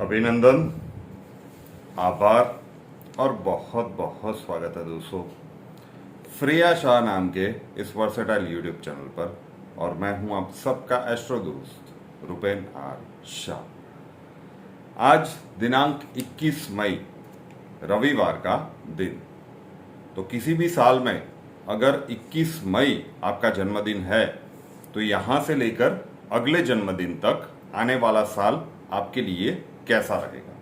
अभिनंदन, आभार और बहुत बहुत स्वागत है दोस्तों फ्रेया शाह नाम के इस वर्सेटाइल यूट्यूब चैनल पर। और मैं हूं आप सबका एस्ट्रो दोस्त रुपेन आर शाह। आज दिनांक 21 मई रविवार का दिन। तो किसी भी साल में अगर 21 मई आपका जन्मदिन है तो यहाँ से लेकर अगले जन्मदिन तक आने वाला साल आपके लिए कैसा रहेगा।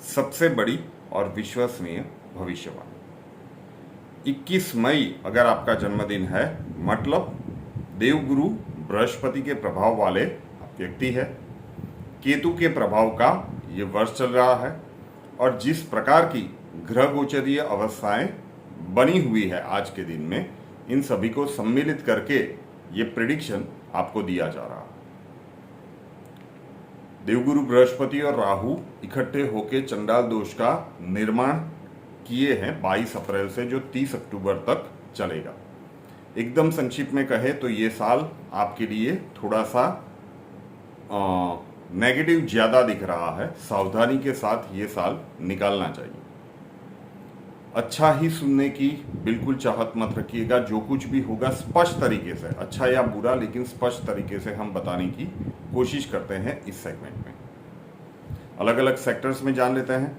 सबसे बड़ी और विश्वसनीय भविष्यवाणी। 21 मई अगर आपका जन्मदिन है मतलब देवगुरु बृहस्पति के प्रभाव वाले व्यक्ति है। केतु के प्रभाव का ये वर्ष चल रहा है और जिस प्रकार की ग्रह गोचरीय अवस्थाएं बनी हुई है आज के दिन में, इन सभी को सम्मिलित करके ये प्रिडिक्शन आपको दिया जा रहा है। देवगुरु बृहस्पति और राहु इकट्ठे होकर चंडाल दोष का निर्माण किए हैं 22 अप्रैल से, जो 30 अक्टूबर तक चलेगा। एकदम संक्षिप्त में कहे तो ये साल आपके लिए थोड़ा सा नेगेटिव ज्यादा दिख रहा है। सावधानी के साथ ये साल निकालना चाहिए। अच्छा ही सुनने की बिल्कुल चाहत मत रखिएगा। जो कुछ भी होगा स्पष्ट तरीके से, अच्छा या बुरा लेकिन स्पष्ट तरीके से हम बताने की कोशिश करते हैं इस सेगमेंट में। अलग अलग सेक्टर्स में जान लेते हैं।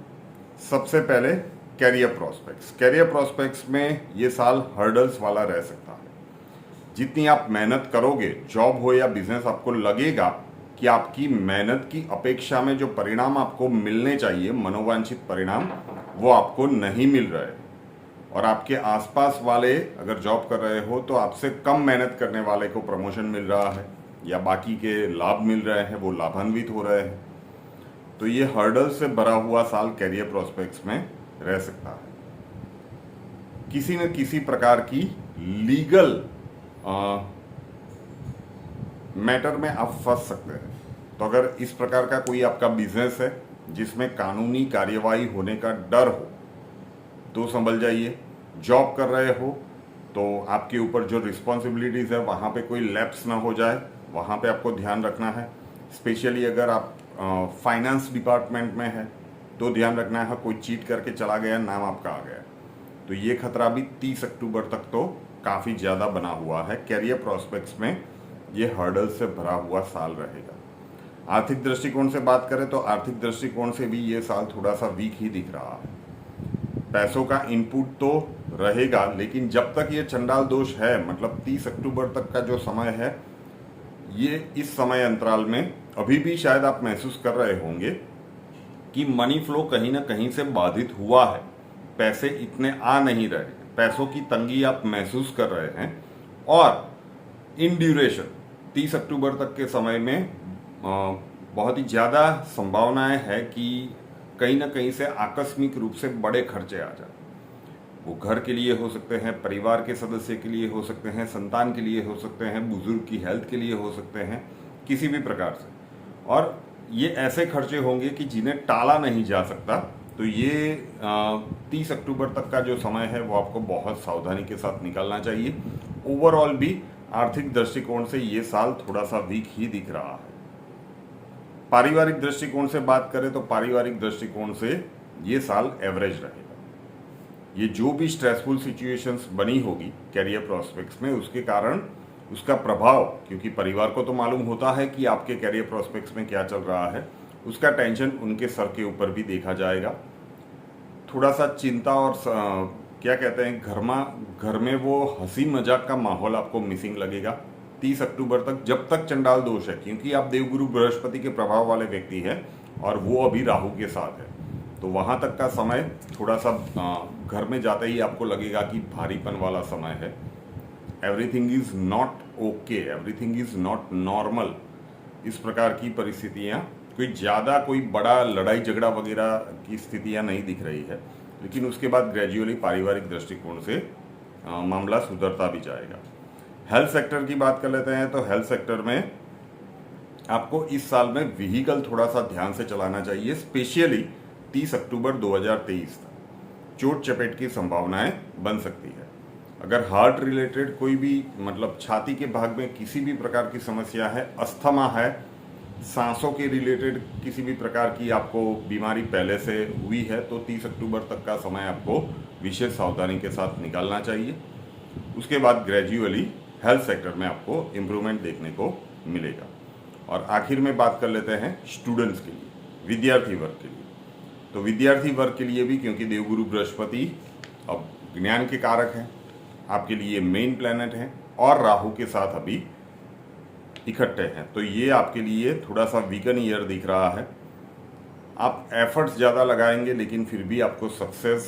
सबसे पहले कैरियर प्रोस्पेक्ट्स। कैरियर प्रोस्पेक्ट्स में ये साल हर्डल्स वाला रह सकता है। जितनी आप मेहनत करोगे, जॉब हो या बिजनेस, आपको लगेगा कि आपकी मेहनत की अपेक्षा में जो परिणाम आपको मिलने चाहिए, मनोवांछित परिणाम, वो आपको नहीं मिल रहे। और आपके आसपास वाले अगर जॉब कर रहे हो तो आपसे कम मेहनत करने वाले को प्रमोशन मिल रहा है या बाकी के लाभ मिल रहे हैं, वो लाभान्वित हो रहे हैं। तो ये हर्डल से भरा हुआ साल कैरियर प्रोस्पेक्ट्स में रह सकता है। किसी न किसी प्रकार की लीगल मैटर में आप फंस सकते हैं। तो अगर इस प्रकार का कोई आपका बिजनेस है जिसमें कानूनी कार्यवाही होने का डर हो तो संभल जाइए। जॉब कर रहे हो तो आपके ऊपर जो रिस्पॉन्सिबिलिटीज़ है वहाँ पे कोई लैप्स ना हो जाए, वहाँ पे आपको ध्यान रखना है। स्पेशली अगर आप फाइनेंस डिपार्टमेंट में है तो ध्यान रखना है, कोई चीट करके चला गया, नाम आपका आ गया। तो ये खतरा भी 30 अक्टूबर तक तो काफ़ी ज़्यादा बना हुआ है। कैरियर प्रोस्पेक्ट्स में ये हर्डल से भरा हुआ साल रहेगा। आर्थिक दृष्टिकोण से बात करें तो आर्थिक दृष्टिकोण से भी ये साल थोड़ा सा वीक ही दिख रहा है। पैसों का इनपुट तो रहेगा लेकिन जब तक ये चंडाल दोष है, मतलब 30 अक्टूबर तक का जो समय है, ये इस समय अंतराल में अभी भी शायद आप महसूस कर रहे होंगे कि मनी फ्लो कहीं ना कहीं से बाधित हुआ है। पैसे इतने आ नहीं रहे, पैसों की तंगी आप महसूस कर रहे हैं। और इन ड्यूरेशन 30 अक्टूबर तक के समय में बहुत ही ज़्यादा संभावनाएं है कि कहीं ना कहीं से आकस्मिक रूप से बड़े खर्चे आ जाए। वो घर के लिए हो सकते हैं, परिवार के सदस्य के लिए हो सकते हैं, संतान के लिए हो सकते हैं, बुजुर्ग की हेल्थ के लिए हो सकते हैं, किसी भी प्रकार से। और ये ऐसे खर्चे होंगे कि जिन्हें टाला नहीं जा सकता। तो ये 30 अक्टूबर तक का जो समय है वो आपको बहुत सावधानी के साथ निकालना चाहिए। ओवरऑल भी आर्थिक दृष्टिकोण से ये साल थोड़ा सा वीक ही दिख रहा है। पारिवारिक दृष्टिकोण से बात करें तो पारिवारिक दृष्टिकोण से ये साल एवरेज रहेगा। ये जो भी स्ट्रेसफुल सिचुएशंस बनी होगी कैरियर प्रोस्पेक्ट्स में, उसके कारण उसका प्रभाव, क्योंकि परिवार को तो मालूम होता है कि आपके कैरियर प्रोस्पेक्ट्स में क्या चल रहा है, उसका टेंशन उनके सर के ऊपर भी देखा जाएगा। थोड़ा सा चिंता और क्या कहते हैं, घर में वो हंसी मजाक का माहौल आपको मिसिंग लगेगा 30 अक्टूबर तक, जब तक चंडाल दोष है। क्योंकि आप देवगुरु बृहस्पति के प्रभाव वाले व्यक्ति हैं और वो अभी राहु के साथ है। तो वहाँ तक का समय थोड़ा सा घर में जाते ही आपको लगेगा कि भारीपन वाला समय है। Everything is not okay, everything is not normal. इस प्रकार की परिस्थितियाँ, कोई बड़ा लड़ाई झगड़ा वगैरह की स्थितियाँ नहीं दिख रही है। लेकिन उसके बाद ग्रेजुअली पारिवारिक दृष्टिकोण से मामला सुधरता भी जाएगा। हेल्थ सेक्टर की बात कर लेते हैं तो हेल्थ सेक्टर में आपको इस साल में व्हीकल थोड़ा सा ध्यान से चलाना चाहिए। स्पेशली 30 अक्टूबर 2023 तक चोट चपेट की संभावनाएं बन सकती है। अगर हार्ट रिलेटेड कोई भी, मतलब छाती के भाग में किसी भी प्रकार की समस्या है, अस्थमा है, सांसों के रिलेटेड किसी भी प्रकार की आपको बीमारी पहले से हुई है तो 30 अक्टूबर तक का समय आपको विशेष सावधानी के साथ निकालना चाहिए। उसके बाद ग्रेजुअली हेल्थ सेक्टर में आपको इम्प्रूवमेंट देखने को मिलेगा। और आखिर में बात कर लेते हैं स्टूडेंट्स के लिए, विद्यार्थी वर्ग के लिए। तो विद्यार्थी वर्ग के लिए भी, क्योंकि देवगुरु बृहस्पति अब ज्ञान के कारक हैं, आपके लिए मेन प्लैनेट हैं और राहु के साथ अभी इकट्ठे हैं, तो ये आपके लिए थोड़ा सा वीकन ईयर दिख रहा है। आप एफर्ट्स ज़्यादा लगाएंगे लेकिन फिर भी आपको सक्सेस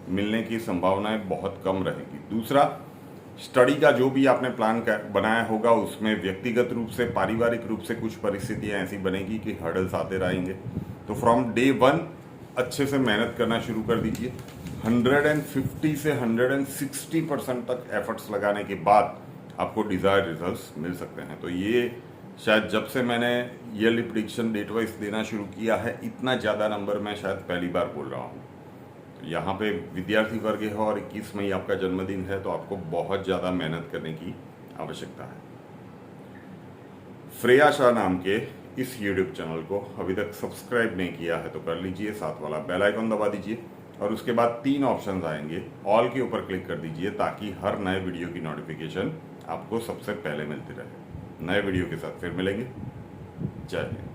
मिलने की संभावनाएं बहुत कम रहेगी। दूसरा, स्टडी का जो भी आपने प्लान बनाया होगा उसमें व्यक्तिगत रूप से, पारिवारिक रूप से कुछ परिस्थितियां ऐसी बनेगी कि हर्डल्स आते रहेंगे। तो फ्रॉम डे 1 अच्छे से मेहनत करना शुरू कर दीजिए। 150 से 160% तक एफर्ट्स लगाने के बाद आपको डिजायर्ड रिजल्ट्स मिल सकते हैं। तो ये शायद जब से मैंने ईयरली प्रेडिक्शन डेट वाइज देना शुरू किया है, इतना ज़्यादा नंबर मैं शायद पहली बार बोल रहा हूँ। तो यहाँ पे विद्यार्थी वर्ग है और 21 मई आपका जन्मदिन है, तो आपको बहुत ज़्यादा मेहनत करने की आवश्यकता है। श्रेया शाह नाम के इस यूट्यूब चैनल को अभी तक सब्सक्राइब नहीं किया है तो कर लीजिए, साथ वाला बेल आइकन दबा दीजिए और उसके बाद 3 ऑप्शंस आएंगे, ऑल के ऊपर क्लिक कर दीजिए ताकि हर नए वीडियो की नोटिफिकेशन आपको सबसे पहले मिलती रहे। नए वीडियो के साथ फिर मिलेंगे। जय हिंद।